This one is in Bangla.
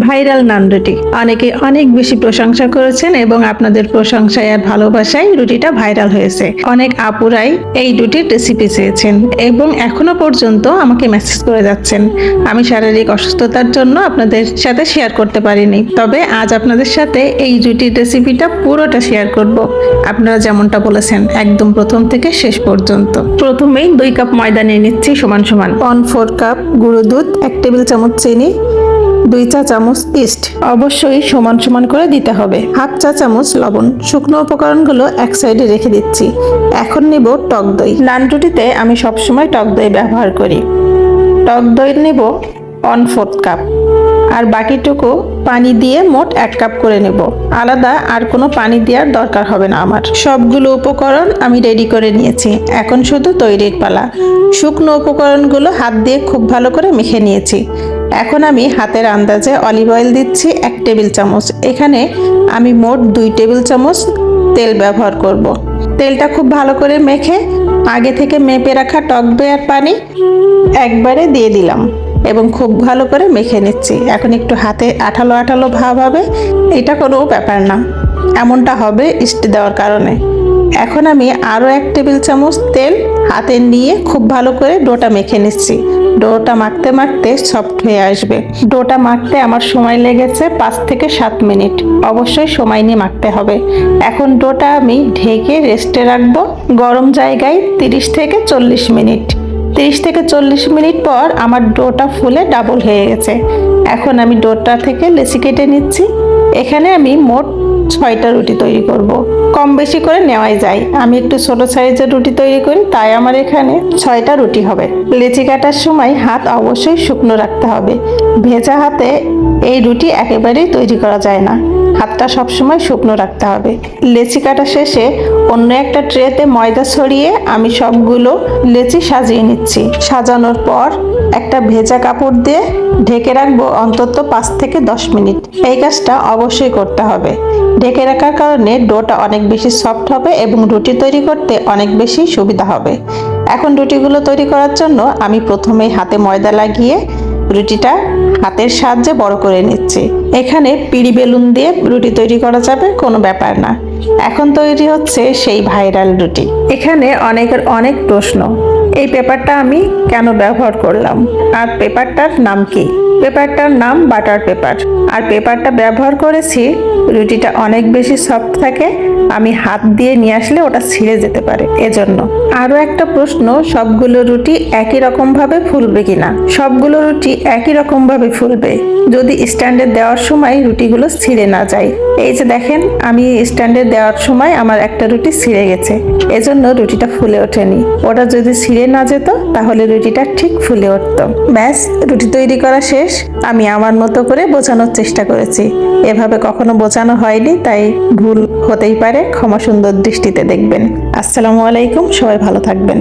ভাইরাল নান রুটি। অনেকে অনেক বেশি প্রশংসা করেছেন এবং আপনাদের প্রশংসায় আর ভালোবাসায় রুটিটা ভাইরাল হয়েছে। অনেক আপুরাই এই রুটির রেসিপি চেয়েছেন এবং এখনো পর্যন্ত আমাকে মেসেজ করে যাচ্ছেন। আমি শারীরিক অসুস্থতার জন্য আপনাদের সাথে শেয়ার করতে পারিনি, তবে আজ আপনাদের সাথে এই রুটির রেসিপিটা পুরোটা শেয়ার করব। আপনারা যেমনটা বলেছেন একদম প্রথম থেকে শেষ পর্যন্ত। প্রথমেই 2 কাপ ময়দা নিয়ে নিচ্ছি সমান সমান। 1/4 কাপ গুঁড়ো দুধ, 1 টেবিল চামচ চিনি, 2 চা চামচ ইস্ট, অবশ্যই সমান সমান করে দিতে হবে। 1/2 চা চামচ লবণ। শুকনো উপকরণগুলো এক সাইডে রেখে দিচ্ছি। এখন নিব টক দই। নান রুটিতে আমি সবসময় টক দই ব্যবহার করি। টক দই নিব 1/4 কাপ, আর বাকিটুকু পানি দিয়ে মোট 1 কাপ করে নেব। আলাদা আর কোনো পানি দেওয়ার দরকার হবে না আমার। সবগুলো উপকরণ আমি রেডি করে নিয়েছি, এখন শুধু তৈরির পালা। শুকনো উপকরণগুলো হাত দিয়ে খুব ভালো করে মেখে নিয়েছি। এখন আমি হাতের আন্দাজে অলিভ অয়েল দিচ্ছি 1 টেবিল চামচ। এখানে আমি মোট 2 টেবিল চামচ তেল ব্যবহার করব। তেলটা খুব ভালো করে মেখে আগে থেকে মেপে রাখা টক দই আর পানি একবারে দিয়ে দিলাম এবং খুব ভালো করে মেখে নিচ্ছি। এখন একটু হাতে আঠালো আঠালো ভাব হবে, এটা কোনো ব্যাপার না, এমনটা হবে ইস্ট দেওয়ার কারণে। এখন আমি আরও 1 টেবিল চামচ তেল হাতে নিয়ে খুব ভালো করে ডোটা মেখে নিচ্ছি। ডোটা মাখতে মাখতে সফট হয়ে আসবে। ডোটা মাখতে আমার সময় লেগেছে 5 থেকে 7 মিনিট। অবশ্যই সময় নিয়ে মাখতে হবে। এখন ডোটা আমি ঢেকে রেস্টে রাখবো গরম জায়গায় 30 থেকে 40 মিনিট। 30 থেকে 40 মিনিট পর আমার ডোটা ফুলে ডাবল হয়ে গেছে। এখন আমি ডোটা থেকে লেচি কেটে নিচ্ছি। এখানে আমি মোট 6টা রুটি তৈরি করব। কম বেশি করে নেওয়াই যায়। আমি একটু ছোট সাইজের রুটি তৈরি করি, তাই আমার এখানে 6টা রুটি হবে। লেচি কাটার সময় হাত অবশ্যই শুকনো রাখতে হবে। ভেজা হাতে এই রুটি একেবারেই তৈরি করা যায় না, হাতটা সবসময় শুকনো রাখতে হবে। লেচি কাটা শেষে অন্য একটা ট্রেতে ময়দা ছড়িয়ে আমি সবগুলো লেচি সাজিয়ে নিচ্ছি। সাজানোর পর একটা ভেজা কাপড় দিয়ে ঢেকে রাখবো অন্তত 5 থেকে 10 মিনিট। এই কাজটা অবশ্যই করতে হবে। ঢেকে রাখার কারণে ডোটা অনেক বেশি সফট হবে এবং রুটি তৈরি করতে অনেক বেশি সুবিধা হবে। এখন রুটিগুলো তৈরি করার জন্য আমি প্রথমেই হাতে ময়দা লাগিয়ে রুটিটা হাতের সাহায্যে বড় করে নিচ্ছি। এখানে পিড়ি বেলুন দিয়ে রুটি তৈরি করা যাবে, কোনো ব্যাপার না। এখন তৈরি হচ্ছে সেই ভাইরাল রুটি। এখানে অনেকের অনেক প্রশ্ন, এই পেপারটা আমি কেন ব্যবহার করলাম আর পেপারটার নাম কি? পেপারটার নাম বাটার পেপার। আর পেপারটা ব্যবহার করেছি রুটিটা অনেক বেশি সফট থাকে, আমি হাত দিয়ে নিয়ে আসলে ওটা ছিঁড়ে যেতে পারে, এজন্য। আরও একটা প্রশ্ন, সবগুলো রুটি একই রকম ভাবে ফুলবে কিনা? সবগুলো রুটি একই রকম ভাবে ফুলবে যদি স্ট্যান্ডে দেওয়ার সময় রুটিগুলো ছিঁড়ে না যায়। এই যে দেখেন, আমি স্ট্যান্ডে দেওয়ার সময় আমার একটা রুটি ছিঁড়ে গেছে, এজন্য রুটিটা ফুলে ওঠেনি। ওটা যদি ছিঁড়ে না যেত তাহলে রুটিটা ঠিক ফুলে উঠতো। ব্যাস, রুটি তৈরি করা শেষ। আমি আমার মতো করে বোঝানোর চেষ্টা করেছি। এভাবে কখনো বোঝানো হয়নি, তাই ভুল হতেই পারে, ক্ষমা সুন্দর দৃষ্টিতে দেখবেন। আসসালামু আলাইকুম, সবাই ভালো থাকবেন।